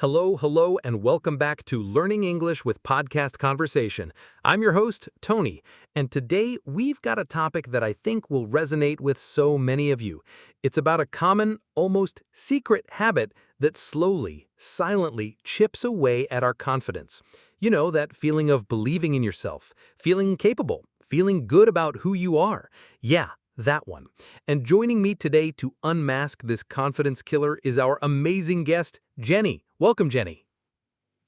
Hello, and welcome back to Learning English with Podcast Conversation. I'm your host, Tony, and today we've got a topic that I think will resonate with so many of you. It's about a common, almost secret habit that slowly, silently chips away at our confidence. You know, that feeling of believing in yourself, feeling capable, feeling good about who you are. Yeah, that one. And joining me today to unmask this confidence killer is our amazing guest, Jenny. Welcome, Jenny.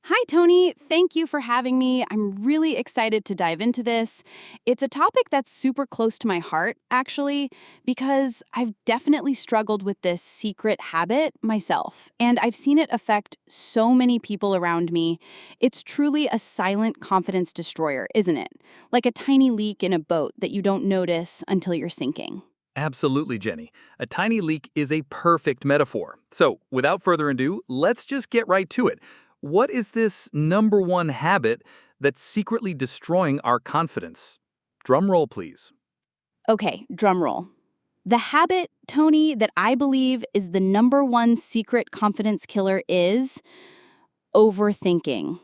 Hi, Tony. Thank you for having me. I'm really excited to dive into this. It's a topic that's super close to my heart, actually, because I've definitely struggled with this secret habit myself, and I've seen it affect so many people around me. It's truly a silent confidence destroyer, isn't it? Like a tiny leak in a boat that you don't notice until you're sinking. Absolutely, Jenny. A tiny leak is a perfect metaphor. So, without further ado, let's just get right to it. What is this number one habit that's secretly destroying our confidence? Drum roll, please. Okay, drum roll. The habit, Tony, that I believe is the number one secret confidence killer is overthinking.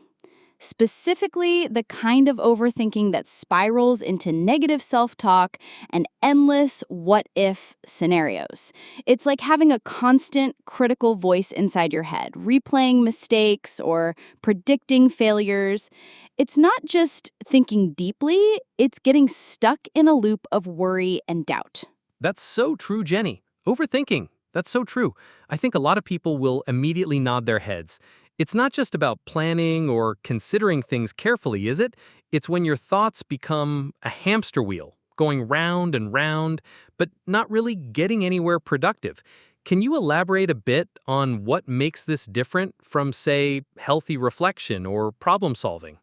Specifically, the kind of overthinking that spirals into negative self-talk and endless what-if scenarios. It's like having a constant critical voice inside your head, replaying mistakes or predicting failures. It's not just thinking deeply, it's getting stuck in a loop of worry and doubt. That's so true, Jenny. Overthinking. That's so true. I think a lot of people will immediately nod their heads. It's not just about planning or considering things carefully, is it? It's when your thoughts become a hamster wheel, going round and round, but not really getting anywhere productive. Can you elaborate a bit on what makes this different from, say, healthy reflection or problem solving?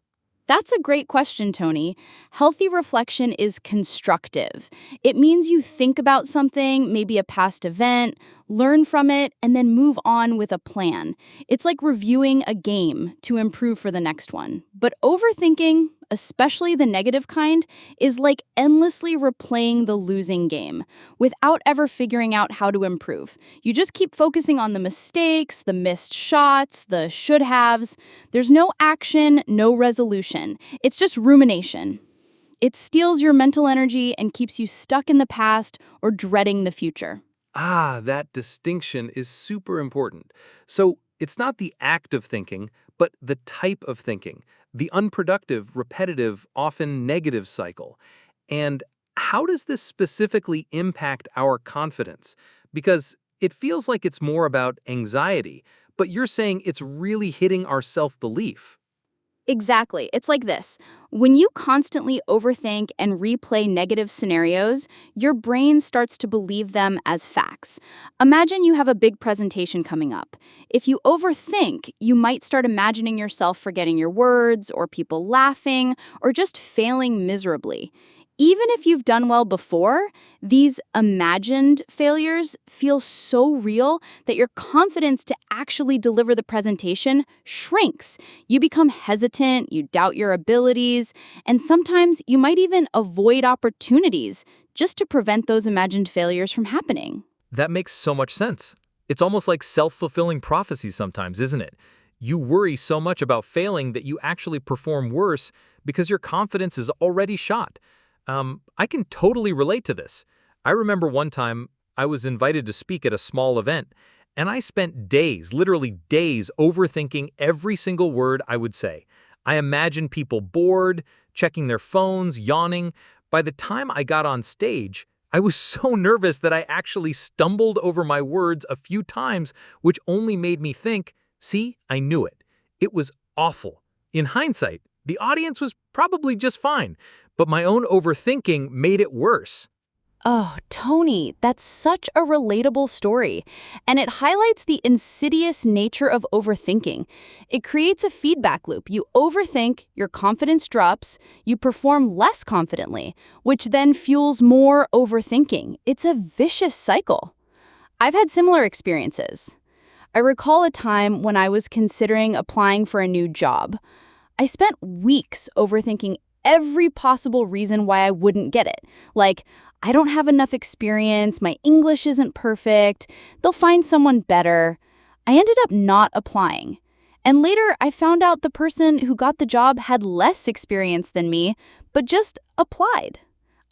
That's a great question, Tony. Healthy reflection is constructive. It means you think about something, maybe a past event, learn from it, and then move on with a plan. It's like reviewing a game to improve for the next one. But overthinking, especially the negative kind, is like endlessly replaying the losing game without ever figuring out how to improve. You just keep focusing on the mistakes, the missed shots, the should-haves. There's no action, no resolution. It's just rumination. It steals your mental energy and keeps you stuck in the past or dreading the future. Ah, that distinction is super important. So it's not the act of thinking, but the type of thinking, the unproductive, repetitive, often negative cycle. And how does this specifically impact our confidence? Because it feels like it's more about anxiety, but you're saying it's really hitting our self-belief. Exactly. It's like this. When you constantly overthink and replay negative scenarios, your brain starts to believe them as facts. Imagine you have a big presentation coming up. If you overthink, you might start imagining yourself forgetting your words, or people laughing, or just failing miserably. Even if you've done well before, these imagined failures feel so real that your confidence to actually deliver the presentation shrinks. You become hesitant, you doubt your abilities, and sometimes you might even avoid opportunities just to prevent those imagined failures from happening. That makes so much sense. It's almost like self-fulfilling prophecy sometimes, isn't it? You worry so much about failing that you actually perform worse because your confidence is already shot. I can totally relate to this. I remember one time I was invited to speak at a small event, and I spent days, literally days, overthinking every single word I would say. I imagined people bored, checking their phones, yawning. By the time I got on stage, I was so nervous that I actually stumbled over my words a few times, which only made me think, see, I knew it. It was awful. In hindsight, the audience was probably just fine, but my own overthinking made it worse. Oh, Tony, that's such a relatable story. And it highlights the insidious nature of overthinking. It creates a feedback loop. You overthink, your confidence drops, you perform less confidently, which then fuels more overthinking. It's a vicious cycle. I've had similar experiences. I recall a time when I was considering applying for a new job. I spent weeks overthinking every possible reason why I wouldn't get it. Like, I don't have enough experience, my English isn't perfect, they'll find someone better. I ended up not applying. And later, I found out the person who got the job had less experience than me, but just applied.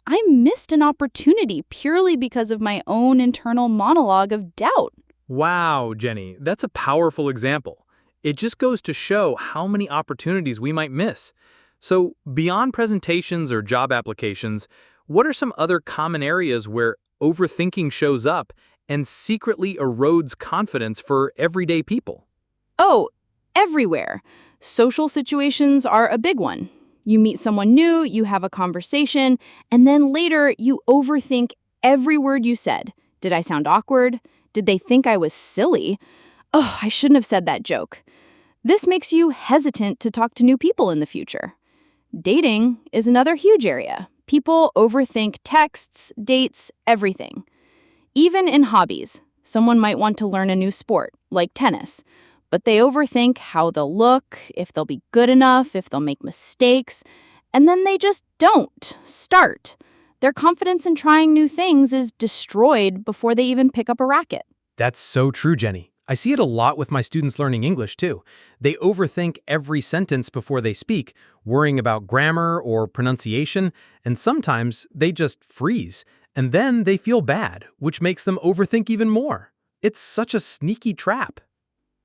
I missed an opportunity purely because of my own internal monologue of doubt. Wow, Jenny, that's a powerful example. It just goes to show how many opportunities we might miss. So, beyond presentations or job applications, what are some other common areas where overthinking shows up and secretly erodes confidence for everyday people? Oh, everywhere. Social situations are a big one. You meet someone new, you have a conversation, and then later you overthink every word you said. Did I sound awkward? Did they think I was silly? Oh, I shouldn't have said that joke. This makes you hesitant to talk to new people in the future. Dating is another huge area. People overthink texts, dates, everything. Even in hobbies, someone might want to learn a new sport, like tennis, but they overthink how they'll look, if they'll be good enough, if they'll make mistakes, and then they just don't start. Their confidence in trying new things is destroyed before they even pick up a racket. That's so true, Jenny. I see it a lot with my students learning English, too. They overthink every sentence before they speak, worrying about grammar or pronunciation, and sometimes they just freeze. And then they feel bad, which makes them overthink even more. It's such a sneaky trap.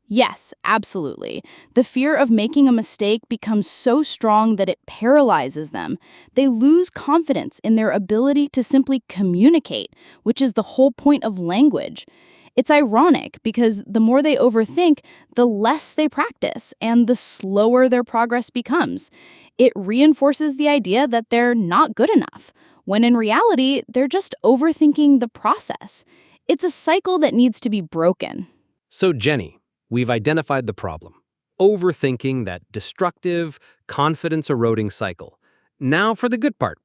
Yes, absolutely. The fear of making a mistake becomes so strong that it paralyzes them. They lose confidence in their ability to simply communicate, which is the whole point of language. It's ironic because the more they overthink, the less they practice and the slower their progress becomes. It reinforces the idea that they're not good enough, when in reality, they're just overthinking the process. It's a cycle that needs to be broken. So, Jenny, we've identified the problem. Overthinking, that destructive, confidence-eroding cycle. Now for the good part.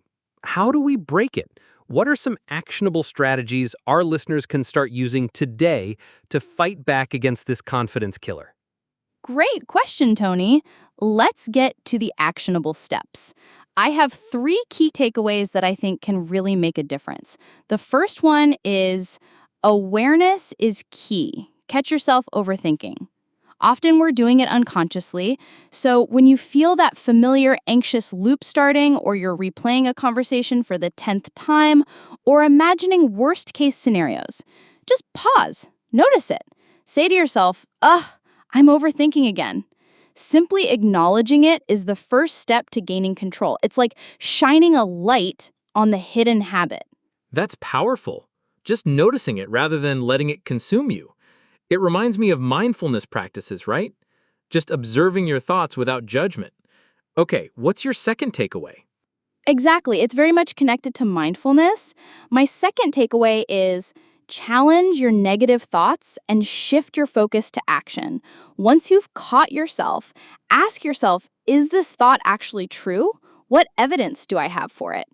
How do we break it? What are some actionable strategies our listeners can start using today to fight back against this confidence killer? Great question, Tony. Let's get to the actionable steps. I have 3 key takeaways that I think can really make a difference. The first one is awareness is key. Catch yourself overthinking. Often we're doing it unconsciously, so when you feel that familiar anxious loop starting, or you're replaying a conversation for the 10th time, or imagining worst-case scenarios, just pause, notice it. Say to yourself, I'm overthinking again. Simply acknowledging it is the first step to gaining control. It's like shining a light on the hidden habit. That's powerful. Just noticing it rather than letting it consume you. It reminds me of mindfulness practices, right? Just observing your thoughts without judgment. Okay, what's your second takeaway? Exactly. It's very much connected to mindfulness. My second takeaway is challenge your negative thoughts and shift your focus to action. Once you've caught yourself, ask yourself, is this thought actually true? What evidence do I have for it?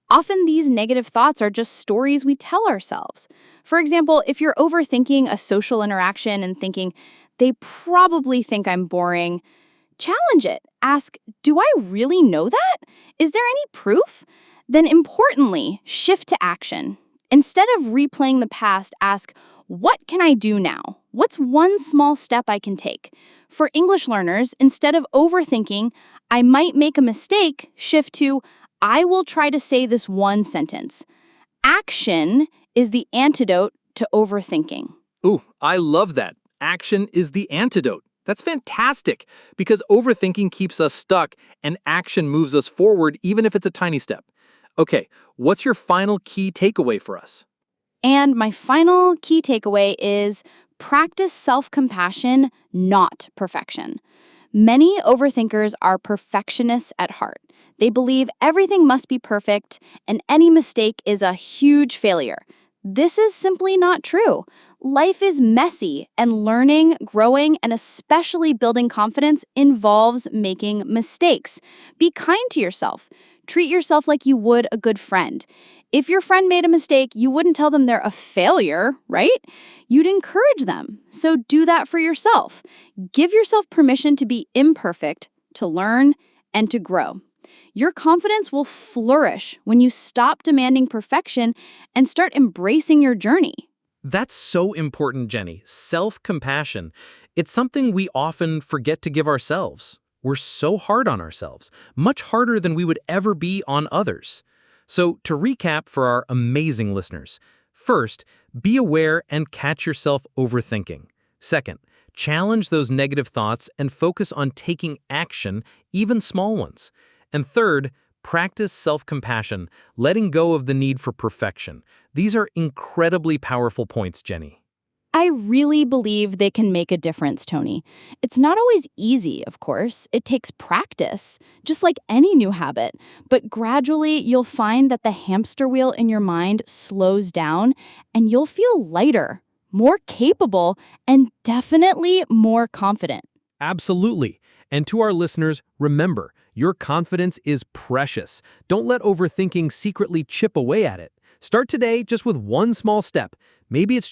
Often these negative thoughts are just stories we tell ourselves. For example, if you're overthinking a social interaction and thinking, they probably think I'm boring, challenge it. Ask, do I really know that? Is there any proof? Then importantly, shift to action. Instead of replaying the past, ask, what can I do now? What's one small step I can take? For English learners, instead of overthinking, I might make a mistake, shift to, I will try to say this one sentence. Action is the antidote to overthinking. Ooh, I love that. Action is the antidote. That's fantastic, because overthinking keeps us stuck and action moves us forward even if it's a tiny step. Okay, what's your final key takeaway for us? And my final key takeaway is practice self-compassion, not perfection. Many overthinkers are perfectionists at heart. They believe everything must be perfect and any mistake is a huge failure. This is simply not true. Life is messy, and learning, growing, and especially building confidence involves making mistakes. Be kind to yourself. Treat yourself like you would a good friend. If your friend made a mistake, you wouldn't tell them they're a failure, right? You'd encourage them. So do that for yourself. Give yourself permission to be imperfect, to learn, and to grow. Your confidence will flourish when you stop demanding perfection and start embracing your journey. That's so important, Jenny. Self-compassion. It's something we often forget to give ourselves. We're so hard on ourselves, much harder than we would ever be on others. So, to recap for our amazing listeners, first, be aware and catch yourself overthinking. Second, challenge those negative thoughts and focus on taking action, even small ones. And third, practice self-compassion, letting go of the need for perfection. These are incredibly powerful points, Jenny. I really believe they can make a difference, Tony. It's not always easy, of course. It takes practice, just like any new habit. But gradually, you'll find that the hamster wheel in your mind slows down and you'll feel lighter, more capable, and definitely more confident. Absolutely. And to our listeners, remember, your confidence is precious. Don't let overthinking secretly chip away at it. Start today just with one small step. Maybe it's